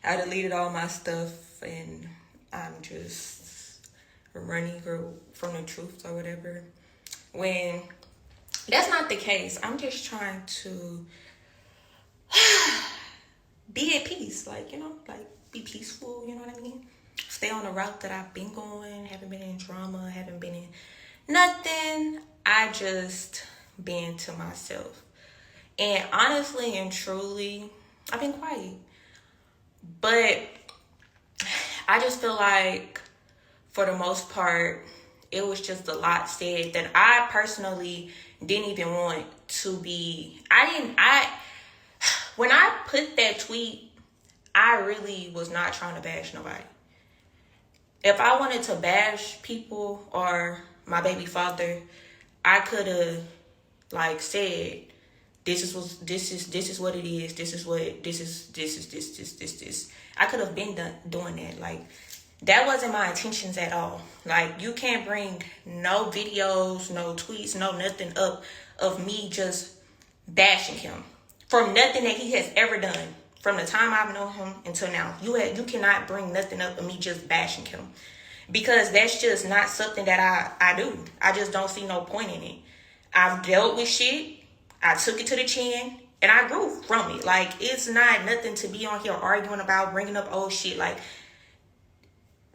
I deleted all my stuff and I'm just running from the truth or whatever. When that's not the case, I'm just trying to be at peace, like, be peaceful, you know what I mean? Stay on the route that I've been going, haven't been in drama, haven't been in nothing. I just been to myself. And honestly and truly, I've been quiet. But I just feel like, for the most part, it was just a lot said that I personally didn't even want to be. When I put that tweet, I really was not trying to bash nobody. If I wanted to bash people or my baby father, I could have said, this is what it is. This. I could have been doing that. That wasn't my intentions at all. You can't bring no videos, no tweets, no nothing up of me just bashing him from nothing that he has ever done from the time I've known him until now. You cannot bring nothing up of me just bashing him, because that's just not something that I do. I just don't see no point in it. I've dealt with shit. I took it to the chin, and I grew from it. It's not nothing to be on here arguing about, bringing up old shit.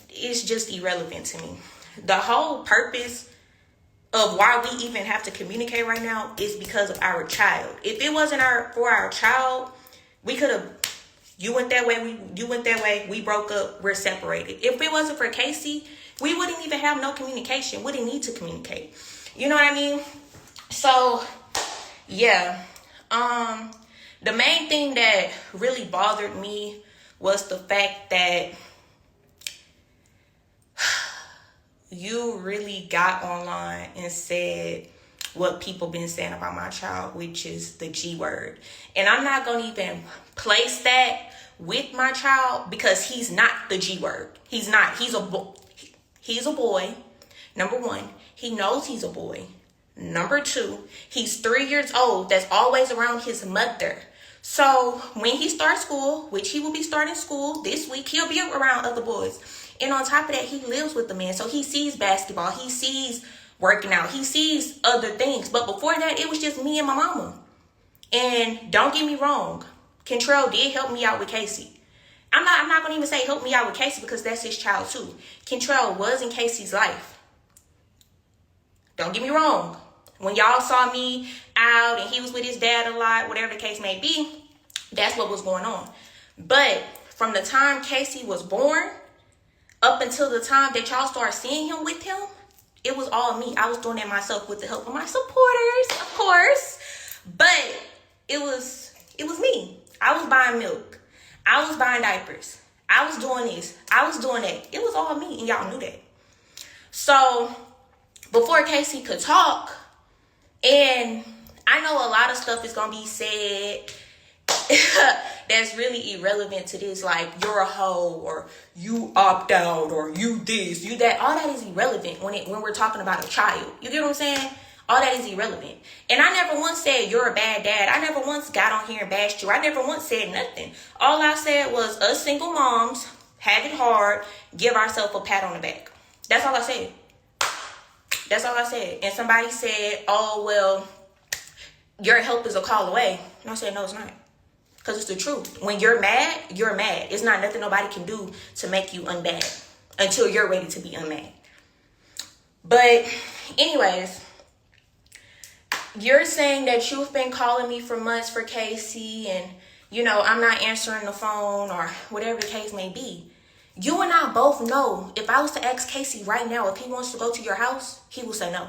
It's just irrelevant to me. The whole purpose of why we even have to communicate right now is because of our child. If it wasn't for our child, we could have, you went that way, you went that way, we broke up, we're separated. If it wasn't for Casey, we wouldn't even have no communication, wouldn't need to communicate. You know what I mean? So, yeah. The main thing that really bothered me was the fact that you really got online and said what people been saying about my child, which is the G word. And I'm not going to even place that with my child, because he's not the G word. He's not. He's a boy. Number one, he knows he's a boy. Number two, he's 3 years old. That's always around his mother. So when he starts school, which he will be starting school this week, he'll be around other boys. And on top of that, he lives with the man. So he sees basketball. He sees working out. He sees other things. But before that, it was just me and my mama. And don't get me wrong, Kentrell did help me out with Casey. I'm not going to even say help me out with Casey, because that's his child too. Kentrell was in Casey's life. Don't get me wrong. When y'all saw me out and he was with his dad a lot, whatever the case may be, that's what was going on. But from the time Casey was born up until the time that y'all started seeing him with him, it was all me. I was doing it myself with the help of my supporters, of course. But it was me. I was buying milk. I was buying diapers. I was doing this. I was doing that. It was all me, and y'all knew that. So before Casey could talk, and I know a lot of stuff is going to be said that's really irrelevant to this, you're a hoe, or you opt out, or you this, you that. All that is irrelevant when we're talking about a child. You get what I'm saying? All that is irrelevant. And I never once said you're a bad dad. I never once got on here and bashed you. I never once said nothing. All I said was, us single moms have it hard, give ourselves a pat on the back. That's all I said. That's all I said. And somebody said, oh, well, your help is a call away. And I said, no, it's not. Because it's the truth. When you're mad, you're mad. It's not nothing nobody can do to make you unmad until you're ready to be unmad. But anyways, you're saying that you've been calling me for months for Casey, and, I'm not answering the phone, or whatever the case may be. You and I both know, if I was to ask Casey right now if he wants to go to your house, he will say no.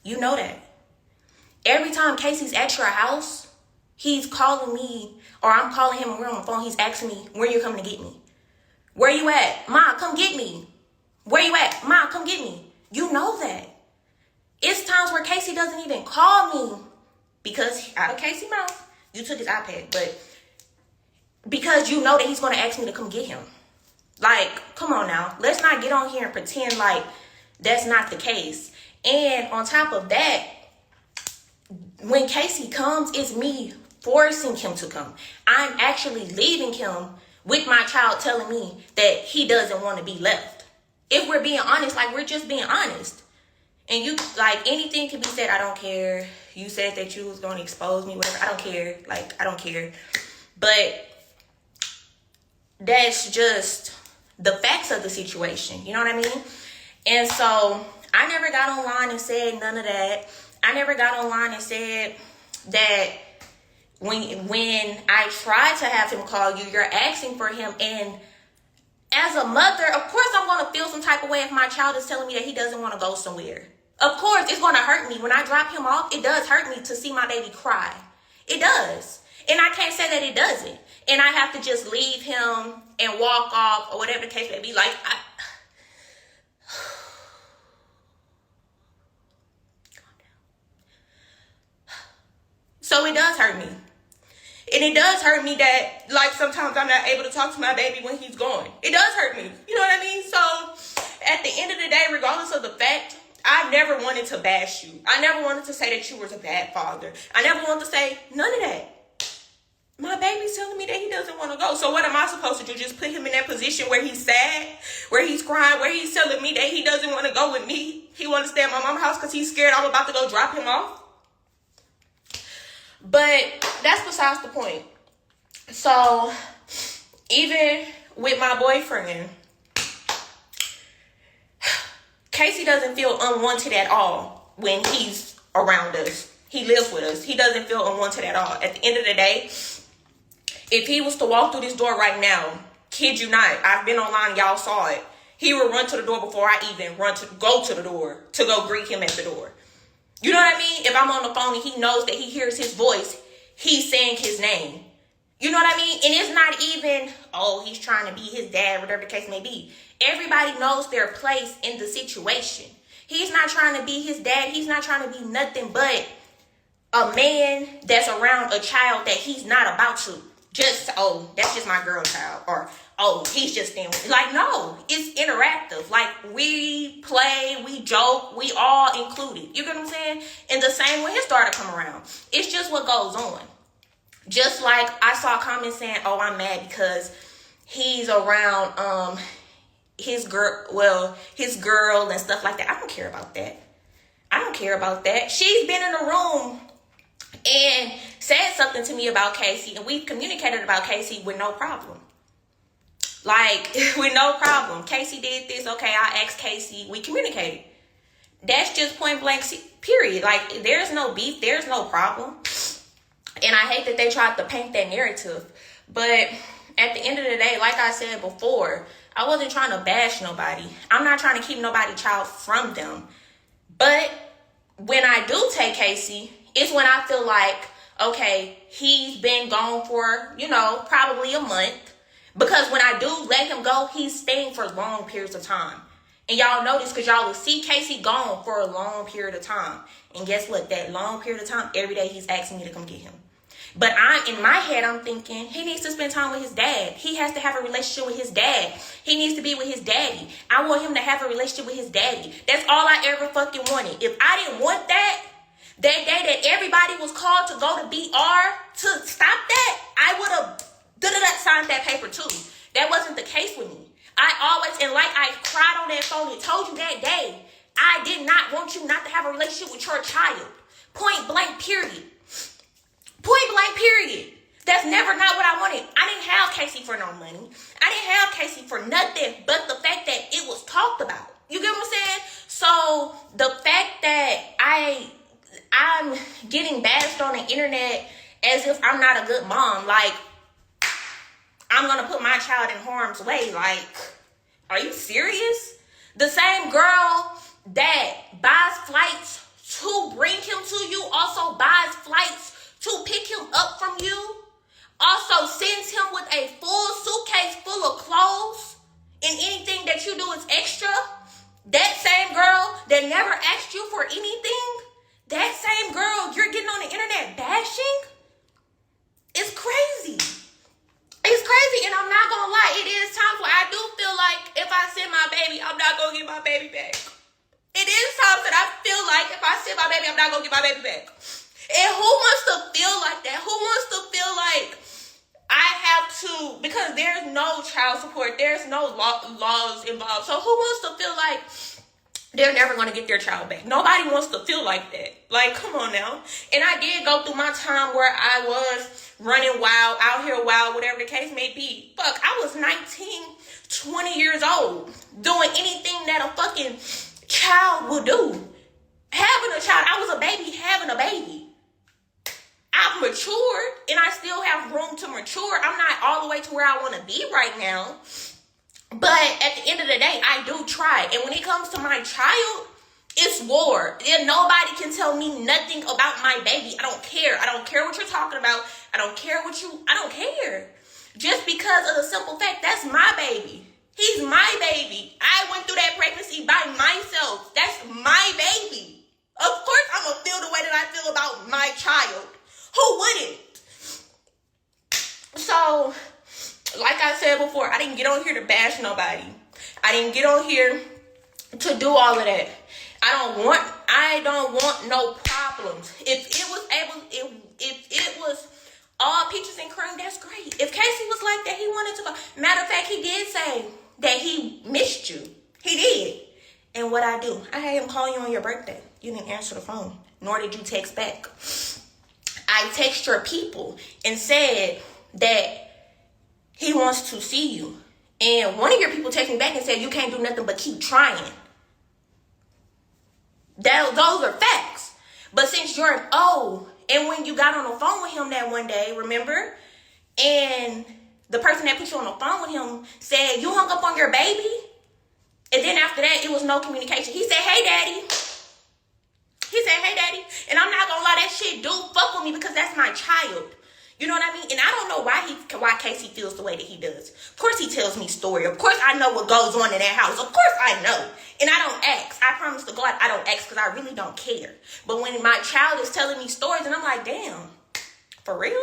You know that. Every time Casey's at your house, he's calling me, or I'm calling him and we're on the phone. He's asking me, where you coming to get me? Where you at? Ma, come get me. Where you at? Ma, come get me. You know that. It's times where Casey doesn't even call me, because out of Casey's mouth, you took his iPad, but because you know that he's going to ask me to come get him. Come on now. Let's not get on here and pretend like that's not the case. And on top of that, when Casey comes, it's me forcing him to come. I'm actually leaving him with my child telling me that he doesn't want to be left. If we're being honest, like, we're just being honest. And you, like, anything can be said. I don't care. You said that you was going to expose me, whatever. I don't care. Like, I don't care. But that's just the facts of the situation. You know what I mean? And so I never got online and said none of that. I never got online and said that when I tried to have him call you, you're asking for him. And as a mother, of course I'm going to feel some type of way if my child is telling me that he doesn't want to go somewhere. Of course, it's going to hurt me. When I drop him off, it does hurt me to see my baby cry. It does. And I can't say that it doesn't. And I have to just leave him and walk off or whatever the case may be. Like, so it does hurt me. And it does hurt me that, like, sometimes I'm not able to talk to my baby when he's gone. It does hurt me. You know what I mean? So at the end of the day, regardless of the fact, I never wanted to bash you. I never wanted to say that you was a bad father. I never wanted to say none of that. My baby's telling me that he doesn't want to go. So what am I supposed to do? Just put him in that position where he's sad, where he's crying, where he's telling me that he doesn't want to go with me. He wants to stay at my mom's house because he's scared I'm about to go drop him off. But that's besides the point. So even with my boyfriend, Casey doesn't feel unwanted at all when he's around us. He lives with us. He doesn't feel unwanted at all. At the end of the day, if he was to walk through this door right now, kid you not, I've been online, y'all saw it. He would run to the door before I even go to the door to go greet him at the door. You know what I mean? If I'm on the phone and he knows that he hears his voice, he's saying his name. You know what I mean? And it's not even, oh, he's trying to be his dad, whatever the case may be. Everybody knows their place in the situation. He's not trying to be his dad. He's not trying to be nothing but a man that's around a child that he's not about to just, oh, that's just my girl child. Or, oh, he's just staying with me. Like, no, it's interactive. Like, we play, we joke, we all included. You get what I'm saying? And the same when his daughter come around. It's just what goes on. Just like I saw comments saying, oh, I'm mad because he's around his girl and stuff like that. I don't care about that. I don't care about that. She's been in the room and said something to me about Casey, and we've communicated about Casey with no problem. Like, with no problem. Casey did this. Okay, I asked Casey. We communicated. That's just point blank, period. Like, there's no beef. There's no problem. And I hate that they tried to paint that narrative. But at the end of the day, like I said before, I wasn't trying to bash nobody. I'm not trying to keep nobody's child from them. But when I do take Casey, it's when I feel like, okay, he's been gone for, probably a month. Because when I do let him go, he's staying for long periods of time. And y'all know this because y'all will see Casey gone for a long period of time. And guess what? That long period of time, every day he's asking me to come get him. But in my head, I'm thinking he needs to spend time with his dad. He has to have a relationship with his dad. He needs to be with his daddy. I want him to have a relationship with his daddy. That's all I ever fucking wanted. If I didn't want that day that everybody was called to go to BR to stop that, I would have signed that paper too. That wasn't the case with me. And like I cried on that phone and told you that day, I did not want you not to have a relationship with your child. Point blank, period. Point blank, period. That's never not what I wanted. I didn't have Casey for no money. I didn't have Casey for nothing but the fact that it was talked about. You get what I'm saying? So the fact that I'm getting bashed on the internet as if I'm not a good mom, like, I'm going to put my child in harm's way. Like, are you serious? The same girl that buys flights to bring him to you also buys flights to pick him up from you, also sends him with a full suitcase full of clothes, and anything that you do is extra. That same girl that never asked you for anything, that same girl you're getting on the internet bashing, is crazy. It's crazy, and I'm not gonna lie, it is times where I do feel like if I send my baby, I'm not gonna get my baby back. It is times that I feel like if I send my baby, I'm not gonna get my baby back. And who wants to feel like that? Who wants to feel like I have to, because there's no child support, there's no laws involved. So who wants to feel like they're never going to get their child back? Nobody wants to feel like that. Like, come on now. And I did go through my time where I was running wild, out here wild, whatever the case may be. Fuck, I was 19, 20 years old, doing anything that a fucking child would do. Having a child, I was a baby having a baby. I've matured, and I still have room to mature. I'm not all the way to where I want to be right now. But at the end of the day, I do try. And when it comes to my child, it's war. And nobody can tell me nothing about my baby. I don't care. I don't care what you're talking about. I don't care I don't care. Just because of the simple fact, that's my baby. He's my baby. I went through that pregnancy by myself. That's my baby. Of course I'm going to feel the way that I feel about my child. Who wouldn't? So, like I said before, I didn't get on here to bash nobody. I didn't get on here to do all of that. I don't want no problems. If it was all peaches and cream, that's great. If Casey was like that, he wanted to go. Matter of fact, he did say that he missed you. He did. And what I do? I had him call you on your birthday. You didn't answer the phone, nor did you text back. I text your people and said that he wants to see you. And one of your people texted me back and said, you can't do nothing but keep trying. Those are facts. But since you're and when you got on the phone with him that one day, remember? And the person that put you on the phone with him said, you hung up on your baby? And then after that, it was no communication. He said, hey, daddy. He said, hey, daddy. And I'm not going to lie, that shit do fuck with me because that's my child. You know what I mean? And I don't know why Casey feels the way that he does. Of course he tells me story. Of course I know what goes on in that house. Of course I know. And I don't ask. I promise to God I don't ask because I really don't care. But when my child is telling me stories and I'm like, damn, for real?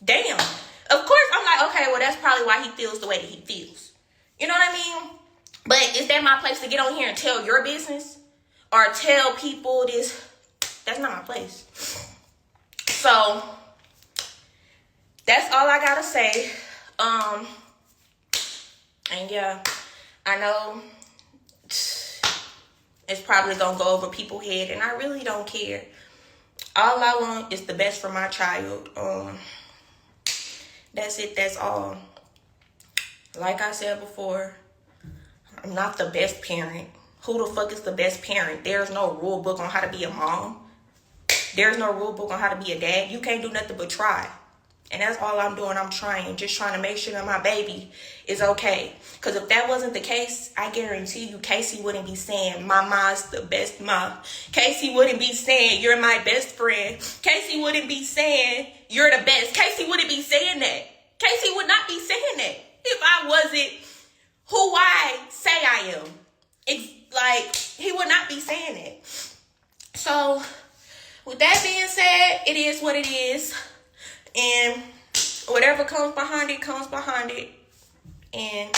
Damn. Of course I'm like, okay, well that's probably why he feels the way that he feels. You know what I mean? But is that my place to get on here and tell your business? Or tell people this? That's not my place. So that's all I gotta say. And yeah, I know it's probably gonna go over people's head, and I really don't care. All I want is the best for my child. That's it. That's all. Like I said before, I'm not the best parent. Who the fuck is the best parent? There's no rule book on how to be a mom. There's no rule book on how to be a dad. You can't do nothing but try. And that's all I'm doing. I'm trying. Just trying to make sure that my baby is okay. Because if that wasn't the case, I guarantee you Casey wouldn't be saying, my mom's the best mom. Casey wouldn't be saying, you're my best friend. Casey wouldn't be saying, you're the best. Casey wouldn't be saying that. Casey would not be saying that if I wasn't who I say I am. It's like, he would not be saying it. So, with that being said, it is what it is. And whatever comes behind it, comes behind it. And